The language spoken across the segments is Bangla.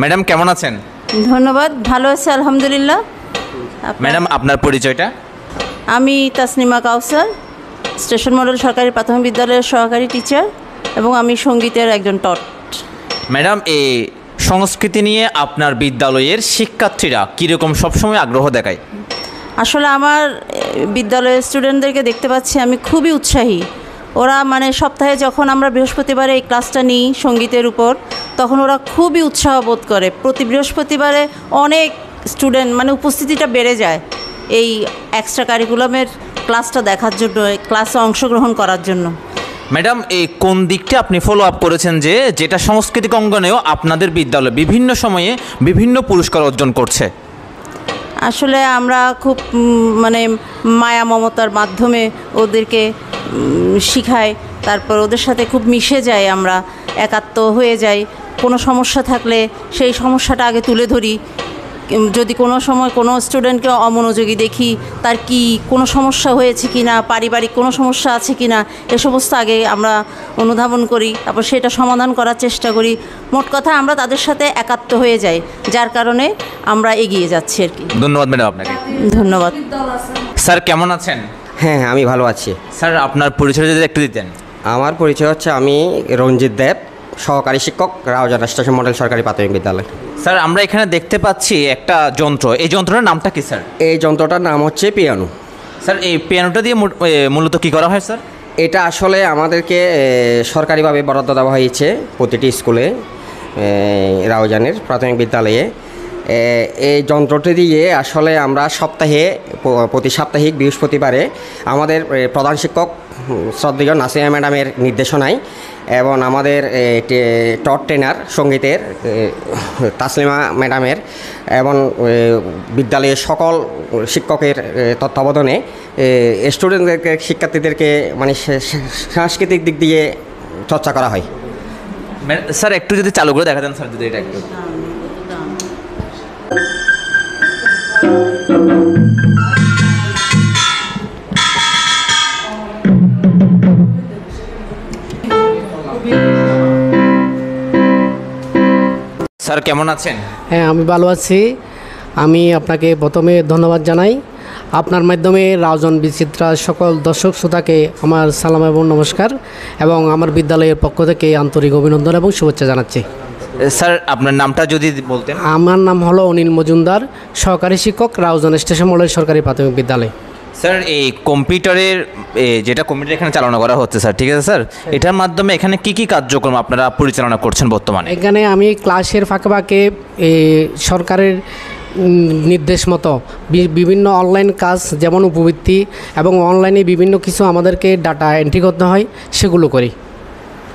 ম্যাডাম কেমন আছেন? ধন্যবাদ, ভালো আছি আলহামদুলিল্লাহ। ম্যাডাম আপনার পরিচয়টা? আমি তাসনিমা কাউসার, স্টেশন মডেল সরকারি প্রাথমিক বিদ্যালয়ের সহকারী টিচার এবং আমি সঙ্গীতের একজন টট। ম্যাডাম, এই সংস্কৃতি নিয়ে আপনার বিদ্যালয়ের শিক্ষার্থীরা কীরকম সবসময় আগ্রহ দেখায়? আসলে আমার বিদ্যালয়ের স্টুডেন্টদেরকে দেখতে পাচ্ছি আমি খুবই উৎসাহী। ওরা মানে সপ্তাহে যখন আমরা বৃহস্পতিবারে এই ক্লাসটা নিই সঙ্গীতের উপর, তখন ওরা খুবই উৎসাহ বোধ করে। প্রতি বৃহস্পতিবারে অনেক স্টুডেন্ট মানে উপস্থিতিটা বেড়ে যায় এই এক্সট্রা কারিকুলামের ক্লাসটা দেখার জন্য, ক্লাসে অংশগ্রহণ করার জন্য। ম্যাডাম, এই কোন দিকটা আপনি ফলো আপ করেছেন যেটা সাংস্কৃতিক অঙ্গনেও আপনাদের বিদ্যালয় বিভিন্ন সময়ে বিভিন্ন পুরস্কার অর্জন করছে? আসলে আমরা খুব মানে মায়া মমতার মাধ্যমে ওদেরকে শিখাই, তারপর ওদের সাথে খুব মিশে যাই, আমরা একাত্ম হয়ে যাই। কোনো সমস্যা থাকলে সেই সমস্যাটা আগে তুলে ধরি। যদি কোনো সময় কোনো স্টুডেন্টকে অমনোযোগী দেখি, তার কি কোনো সমস্যা হয়েছে কি না, পারিবারিক কোনো সমস্যা আছে কি না, এ সমস্ত আগে আমরা অনুধাবন করি, তারপর সেটা সমাধান করার চেষ্টা করি। মোট কথা আমরা তাদের সাথে একাত্ম হয়ে যাই, যার কারণে আমরা এগিয়ে যাচ্ছি আর কি। ধন্যবাদ ম্যাডাম আপনাকে। ধন্যবাদ। স্যার কেমন আছেন? হ্যাঁ, আমি ভালো আছি। স্যার আপনার পরিচয় যদি একটু দিতেন। আমার পরিচয় হচ্ছে আমি রঞ্জিত দেব, সহকারী শিক্ষক, রাউজান স্টেশন মডেল সরকারি প্রাথমিক বিদ্যালয়। স্যার আমরা এখানে দেখতে পাচ্ছি একটা যন্ত্র, এই যন্ত্রটার নামটা কি স্যার? এই যন্ত্রটার নাম হচ্ছে পিয়ানো। স্যার এই পিয়ানোটা দিয়ে মূলত কী করা হয় স্যার? এটা আসলে আমাদেরকে সরকারিভাবে বরাদ্দ দেওয়া হয়েছে প্রতিটি স্কুলে, রাউজানের প্রাথমিক বিদ্যালয়ে। এই যন্ত্রটি দিয়ে আসলে আমরা প্রতি সাপ্তাহিক বৃহস্পতিবারে আমাদের প্রধান শিক্ষক শ্রদ্ধেয় নাসিমা ম্যাডামের নির্দেশনায় এবং আমাদের টট ট্রেনার সঙ্গীতের তাসলিমা ম্যাডামের এবং বিদ্যালয়ের সকল শিক্ষকের তত্ত্বাবধানে স্টুডেন্টদেরকে, শিক্ষার্থীদেরকে মানে সাংস্কৃতিক দিক দিয়ে চর্চা করা হয়। স্যার একটু যদি চালু করে দেখা দেন স্যার, যদি এটা একটু। স্যার কেমন আছেন? হ্যাঁ, আমি ভালো আছি। আমি আপনাকে প্রথমে ধন্যবাদ জানাই। আপনার মাধ্যমে রাউজান বিচিত্রা সকল দর্শক শ্রোতাকে আমার সালাম এবং নমস্কার, এবং আমার বিদ্যালয়ের পক্ষ থেকে আন্তরিক অভিনন্দন এবং শুভেচ্ছা জানাচ্ছি। স্যার আপনার নামটা যদি বলতেন। আমার নাম হলো অনিল মজুমদার, সহকারী শিক্ষক, রাউজান স্টেশন মডেল সরকারি প্রাথমিক বিদ্যালয়। স্যার এই কম্পিউটারের যেটা কম্পিউটার এখানে চালনা করা হচ্ছে স্যার, ঠিক আছে স্যার, এটার মাধ্যমে এখানে কি কি কার্যক্রম আপনারা পরিচালনা করছেন বর্তমানে? এখানে আমি ক্লাসের ফাঁকে ফাঁকে সরকারের নির্দেশ মতো বিভিন্ন অনলাইন কাজ, যেমন উপবৃত্তি এবং অনলাইনে বিভিন্ন কিছু আমাদেরকে ডাটা এন্ট্রি করতে হয়, সেগুলো করি।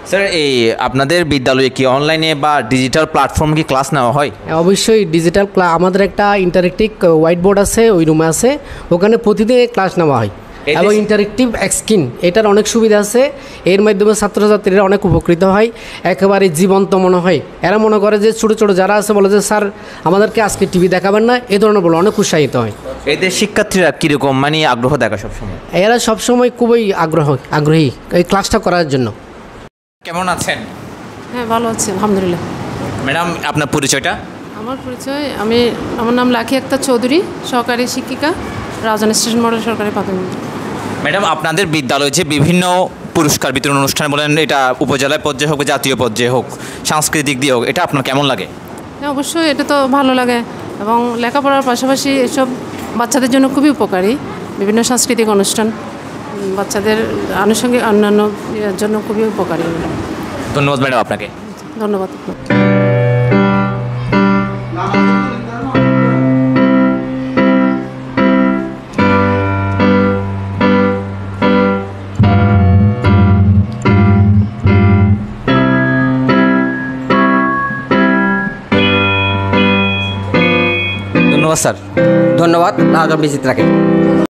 স্যার এই আপনাদের বিদ্যালয়ে কি অনলাইনে বা ডিজিটাল প্ল্যাটফর্ম কি ক্লাস নেওয়া হয়? অবশ্যই ডিজিটাল ক্লাস, আমাদের একটা ইন্টারেক্টিভ হোয়াইট বোর্ড আছে, ওই রুমে আছে, ওখানে প্রতিদিন ক্লাস নেওয়া হয় এবং ইন্টারেক্টিভ স্ক্রিন, এটার অনেক সুবিধা আছে। এর মাধ্যমে ছাত্রছাত্রীরা অনেক উপকৃত হয়, একেবারে জীবন্ত মনে হয়। এরা মনে করে যে ছোটো ছোটো যারা আছে বলে যে স্যার আমাদেরকে আজকে টিভি দেখাবেন না, এই ধরনের বলে অনেক উৎসাহিত হয়। এদের শিক্ষার্থীরা কীরকম মানে আগ্রহ দেখা সবসময়? এরা সবসময় খুবই আগ্রহী এই ক্লাসটা করার জন্য। কেমন আছেন? হ্যাঁ, ভালো আছি আলহামদুলিল্লাহ। ম্যাডাম আপনার পরিচয়টা? আমার পরিচয়, আমার নাম লাকি আক্তার চৌধুরী, সহকারী শিক্ষিকা, রাউজান স্টেশন মডেল সরকারি প্রাথমিক। ম্যাডাম আপনাদের বিদ্যালয়ে যে বিভিন্ন পুরস্কার বিতরণ অনুষ্ঠান বলেন, এটা উপজেলায় পর্যায়ে হোক, জাতীয় পর্যায়ে হোক, সাংস্কৃতিক দিয়ে হোক, এটা আপনার কেমন লাগে? হ্যাঁ, অবশ্যই এটা তো ভালো লাগে, এবং লেখাপড়ার পাশাপাশি এসব বাচ্চাদের জন্য খুবই উপকারী। বিভিন্ন সাংস্কৃতিক অনুষ্ঠান বাচ্চাদের আনুষঙ্গিক অন্যান্য জন্য খুবই উপকারী। ধন্যবাদ ম্যাডাম আপনাকে। ধন্যবাদ। ধন্যবাদ স্যার। ধন্যবাদ রাউজান বিচিত্রাকে।